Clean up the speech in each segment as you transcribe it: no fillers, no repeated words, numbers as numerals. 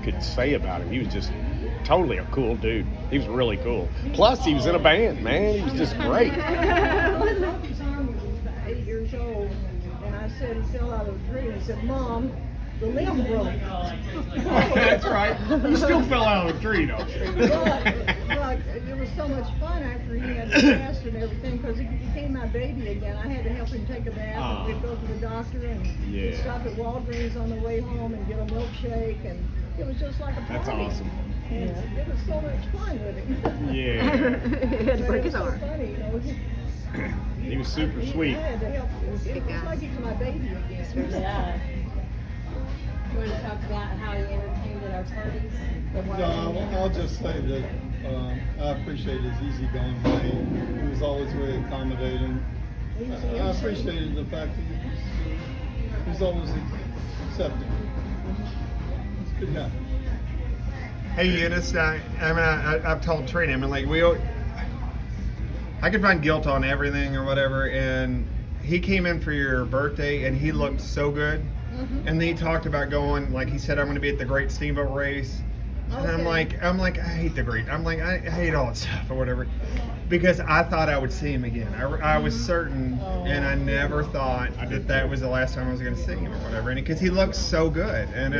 could say about him. He was just totally a cool dude. He was really cool. Plus, he was in a band, man. He was just great. I was 8 years old, and I said, he fell out of a tree, and I said, Mom, the limb broke. That's right. You still fell out of a tree, don't you? But it was so much fun after he had the cast and everything, because he became my baby again. I had to help him take a bath, and we'd go to the doctor, and we'd stop at Walgreens on the way home and get a milkshake, and it was just like a party. That's awesome. And it was so much fun with him. Yeah. He had to break his arm. So funny, you know. He was super sweet. I had to help. It was like he was my baby again. Yeah. You want to talk about how you entertained at our parties? I'll just say that I appreciate his easygoing way. He was always very accommodating. I appreciated the fact that he was always accepting. It's a good guy. Hey Eunice, I've told Trina, I could find guilt on everything or whatever, and he came in for your birthday and he looked so good. Mm-hmm. And then he talked about going, like he said, I'm going to be at the Great Steamboat Race. And I'm like, I hate the Great. I'm like, I hate all that stuff or whatever. Because I thought I would see him again. I was certain, and I never thought that was the last time I was going to see him or whatever. And because he looked so good, and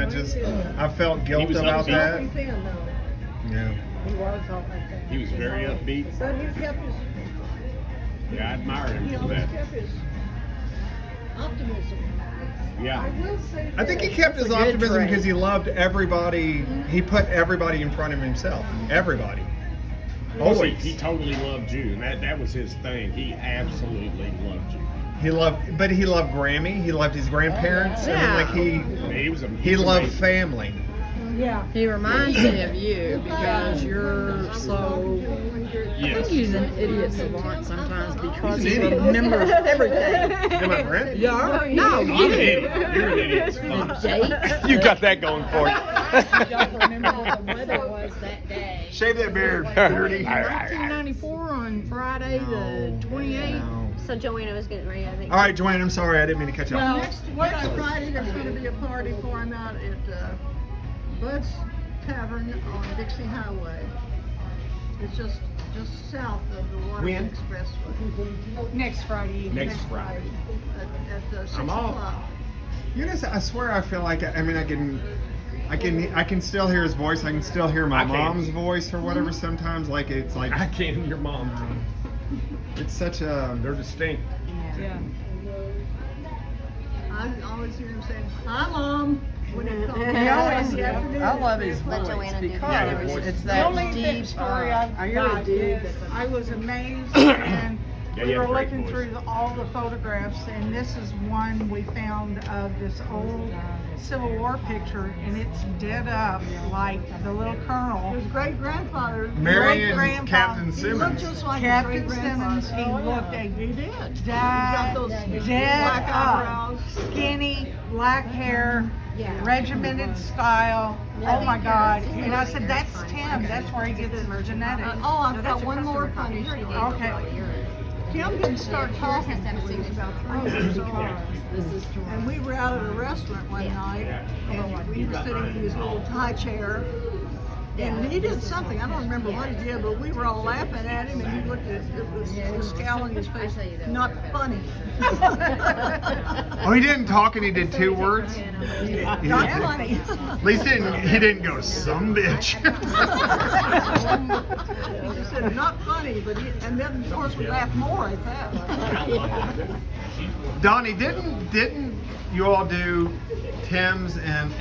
I felt guilt about that. Yeah. He was all like that. He was very upbeat. But he kept his. Yeah, I admire him for He that. kept his optimism. Yeah. I will say I think he this. kept his optimism because he loved everybody. He put everybody in front of himself. Everybody. Always. He totally loved you, and that was his thing. He absolutely loved you. He loved Grammy. He loved his grandparents. Yeah. I mean, he loved family. Yeah. He reminds me of you because you're so. I think he's an idiot savant sometimes because he remembers everything. Am I right? Yeah. No, I'm an idiot. You're an idiot. Dates. You got that going for you. I don't remember what the weather was that day. Shave that beard, dirty. 1994 on Friday the 28th. So Joanna was getting ready, I think. All right, Joanne, I'm sorry. I didn't mean to cut you off. Next Friday, there's going to be a party for him out at Bud's Tavern on Dixie Highway. It's just south of the Water When? Expressway. Next Friday. Next Friday. At 6 I'm off. o'clock. Eunice, I swear I feel like I can still hear his voice. I can still hear my I can. mom's voice or whatever sometimes. Like it's like I can't hear your mom. it's such a They're distinct. Yeah. I always hear him saying, "Hi, Mom." When he comes He always, in the afternoon. I love his Let voice Joanna do because Yeah, your voice. it's The that only deep. story I've you're a got dude is that's I was amazed and Yeah, we you were have a great looking voice. through all the photographs, and this is one we found of this old Civil War picture, and it's dead up like the little colonel. His great grandfather, Marion Captain He looked Simmons. just like Captain Simmons. He looked a dead up, skinny, black hair. Regimented style. Oh my God. And I said, that's Tim. That's where he gets his genetics. I've got one more funny story. Okay. Tim didn't start talking until he was about 3 years old. And we were out at a restaurant one night, and we were sitting in his little high chair. And he did something, I don't remember what he did, but we were all laughing at him, and he looked at it was a scowl on his face. Not funny. Oh, he didn't talk and he did 2 words. Not funny. At least he didn't go some bitch. He just said, not funny, but and then of course we laughed more at that. Donnie, didn't you all do Tim's and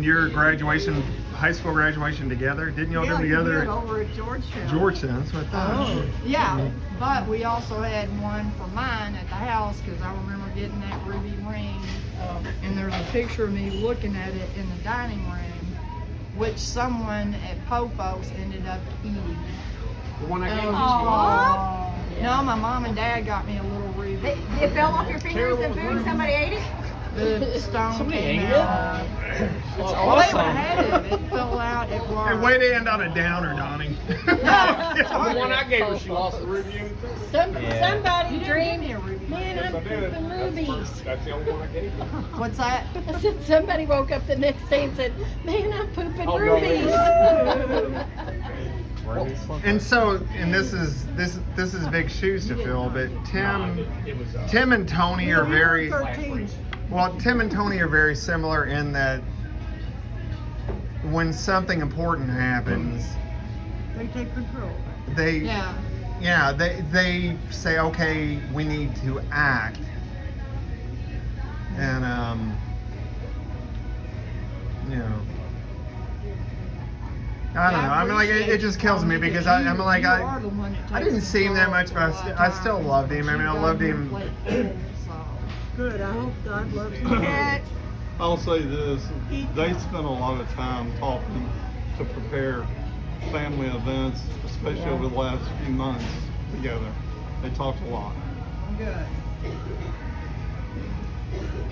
your graduation, high school graduation together? Didn't you all do them together? We did over at Georgetown. Georgetown, that's what I thought. Yeah, but we also had one for mine at the house because I remember getting that ruby ring. And there's a picture of me looking at it in the dining room, which someone at Popo's ended up eating. The one I gave you. No, my mom and dad got me a little ruby. It fell off your fingers and food? Somebody ate it? the stone Somebody came ate out. Well, Well, they awesome. had it. It fell out. It Hey, worked. way to end on a downer, Donnie. The one I gave her, she lost the ruby. Somebody You dreamed, didn't give me a ruby. man, I'm I did. pooping That's the rubies. first- That's the only one I gave her. What's that? I said somebody woke up the next day and said, man, I'm pooping Oh, no, rubies. And so, and this is big shoes to fill, but Tim and Tony are very well. Tim and Tony are very similar in that when something important happens, They take control. they Yeah. they say, okay, we need to act, and you know. I don't know. I mean, like, it just kills me because I'm like, I didn't see him that much, but I still loved him. I mean, I loved him. Good. I hope God loves him. I'll say this, they spent a lot of time talking to prepare family events, especially over the last few months together. They talked a lot. Good.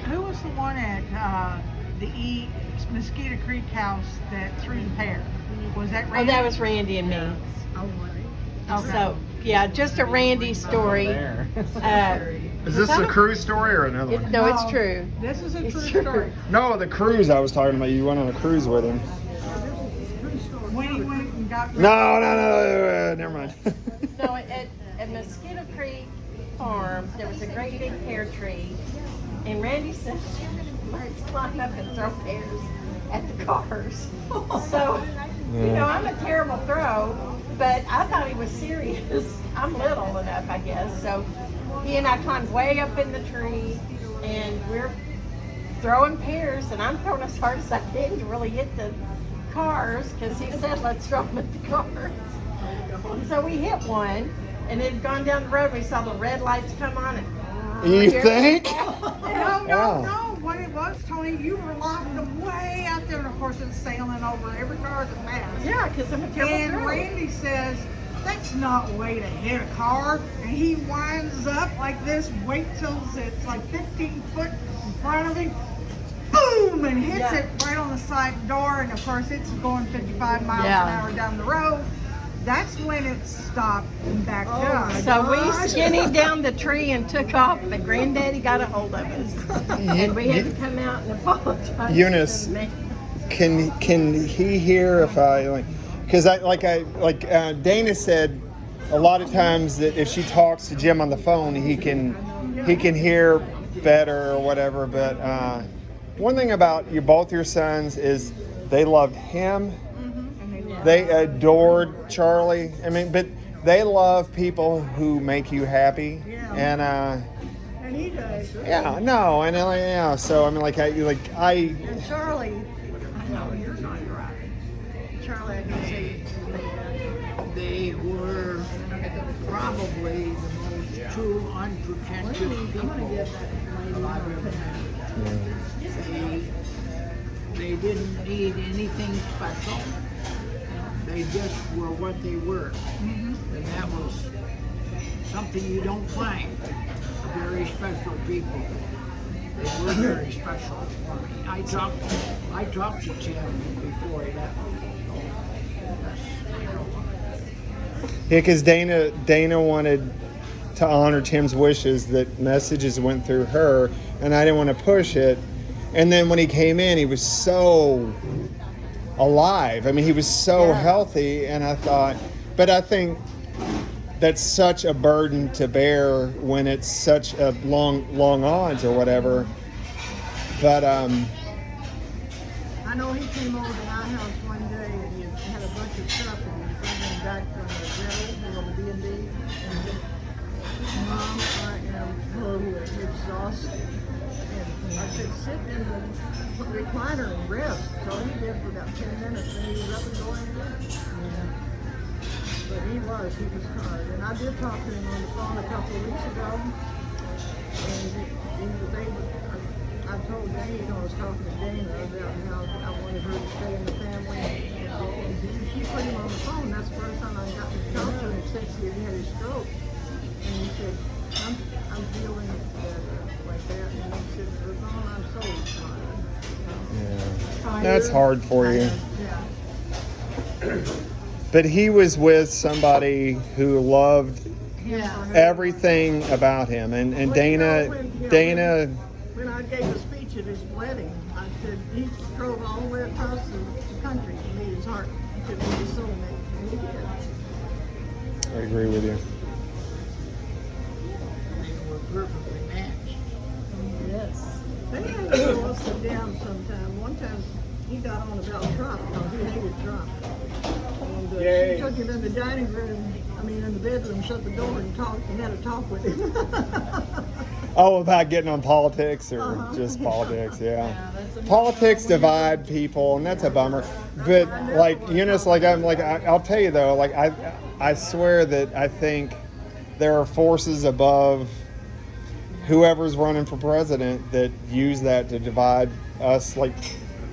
Who was the one at the Mosquito Creek house that threw the pear? Was that Oh, Randy? that was Randy and me. Okay. So, yeah, just a Randy story. Is this a cruise story or another one? No, it's true. This is a It's true true. story. No, the cruise I was talking about. You went on a cruise with him. When he went and got No, never mind. So at Mosquito Creek Farm, there was a great big pear tree, and Randy said, let's climb up and throw pears at the cars. So, you know, I'm a terrible throw, but I thought he was serious. I'm little enough, I guess. So he and I climbed way up in the tree, and we're throwing pears, and I'm throwing as hard as I can to really hit the cars, because he said, let's throw them at the cars. And so we hit one, and it had gone down the road. We saw the red lights come on, and You think? No. What it was, Tony, you were locked way out there, and of course it's sailing over every car that passed. Yeah, because I'm a terrible And thrower. Randy says, that's not a way to hit a car. And he winds up like this, wait till it's like 15 foot in front of him, boom, and hits it right on the side door. And of course it's going 55 miles an hour down the road. That's when it stopped and backed up. So we skinnied down the tree and took off, but Granddaddy got a hold of us. And we had to come out and apologize. Eunice, to me. can he hear if I like? Because Dana said a lot of times that if she talks to Jim on the phone, he can hear better or whatever. But one thing about both your sons is they loved him. They adored Charlie. I mean, but they love people who make you happy. And And he does. yeah, no, and yeah. So I mean, And Charlie, I know you're not right. Charlie, I can say They were probably the most true, unpretentious people I've ever met. They didn't need anything special. They just were what they were. And that was something you don't find. Very special people. They were very special for me. I talked to Tim before he left. yeah, because Dana wanted to honor Tim's wishes that messages went through her, and I didn't want to push it. And then when he came in, he was so alive. I mean, he was so healthy, and I thought, but I think that's such a burden to bear when it's such a long odds or whatever. But I know he came over to my house one day and he had a bunch of stuff and he was bringing back from the jail, the B&B. And he said, Mom, I am exhausted. And I said, sit in the recliner and rest. So he did for about 10 minutes and he was up and going again. But he was tired. And I did talk to him on the phone a couple of weeks ago. And I told Dana, I was talking to Dana about how I wanted her to stay in the family. And she put him on the phone. That's the first time I got to talk to him since he had his stroke. And he said, I'm feeling like that. And he said, Ravon, I'm so That's hard for you. Yeah. But he was with somebody who loved everything about him. And Well, Dana, when I gave a speech at his wedding, I said he drove all the way across the country to meet his heart, to meet his soulmate, and he did. I agree with you. They were perfectly matched. Yes. They had to slow us down sometime. One time he got on about Trump because he hated Trump. And Yay. she took him in the dining room, in the bedroom, shut the door and talked and had a talk with him. Oh, about getting on politics or Uh-huh. just politics, yeah. Yeah, that's a Politics divide people, and that's a bummer. But like Eunice, I'll tell you though, like I swear that I think there are forces above whoever's running for president that use that to divide us. Like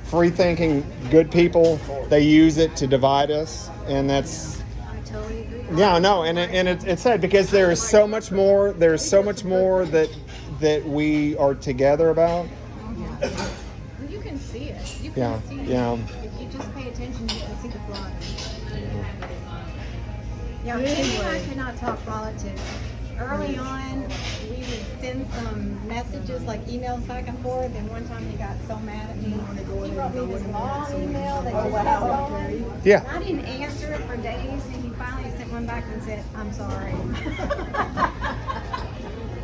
free thinking, good people, they use it to divide us, and that's. I totally agree. Yeah, no, and it's sad because there is so much more. There's so much more that we are together about. You can see it. You can Yeah, see it. yeah. If you just pay attention, you can see the plot. Yeah, Anyway. Jamie and I could not talk politics. Early on, we would send some messages, like emails back and forth, and one time he got so mad at me. He wrote me this long email that just went on. Yeah. I didn't answer it for days, and he finally sent one back and said, "I'm sorry."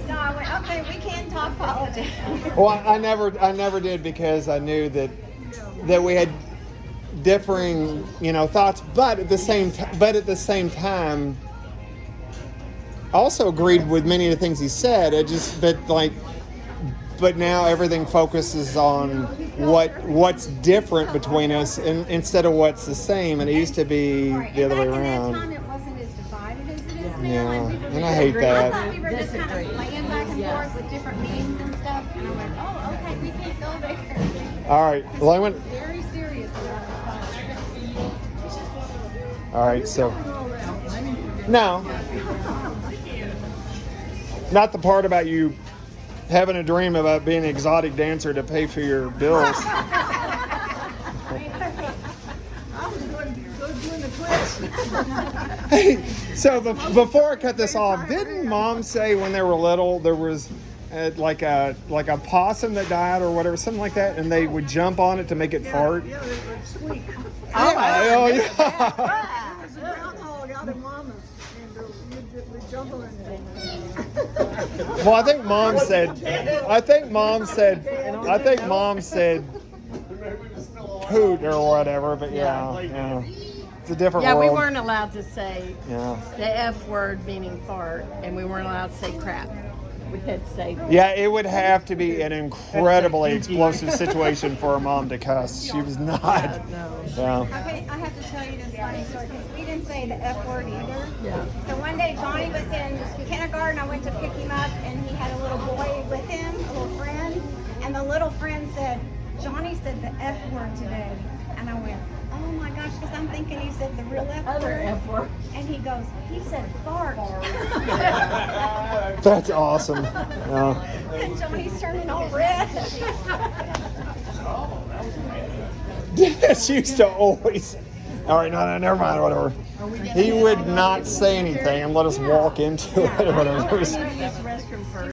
So I went, "Okay, we can talk politics." Well, I never did because I knew that we had differing, thoughts, but at the same time, I also agreed with many of the things he said. But now everything focuses on what's different between us instead of what's the same. And it used to be the other way Back in that around. time, it wasn't as divided as it is now. Yeah, and we were and I hate I that. thought we were just kind of playing back and forth with different memes and stuff. And I went, "Oh, okay, we can't go there." All right. Well, I went. Very serious about this politics. All right. So no, not the part about you having a dream about being an exotic dancer to pay for your bills. I was doing the twist. Hey, so before I cut this off, didn't Mom say when they were little there was like a possum that died or whatever, something like that, and they would jump on it to make it fart? Yeah, it would squeak. Oh, yeah. It was a groundhog out in Mama's, and we jump on it. Well, I think Mom said poot or whatever, but yeah. It's a different Yeah, world. we weren't allowed to say Yeah. the F word, meaning fart, and we weren't allowed to say crap. We had to say. Yeah, it would have to be an incredibly explosive situation for a mom to cuss. She was not. No. Yeah. Okay, I have to tell you this funny story because we didn't say the F word either. Yeah. So one day Johnny was in kindergarten. I went to pick him up, and he had a little boy with him, a little friend. And the little friend said, "Johnny said the F word today." And I went, "Oh my gosh," because I'm thinking he said the real F Other word. F word. And he goes, "He said fart." That's awesome. Yeah. And Johnny's turning all red. Dennis used to always. All right, no, never mind, whatever. He would not say anything and let us walk into it or whatever. It was-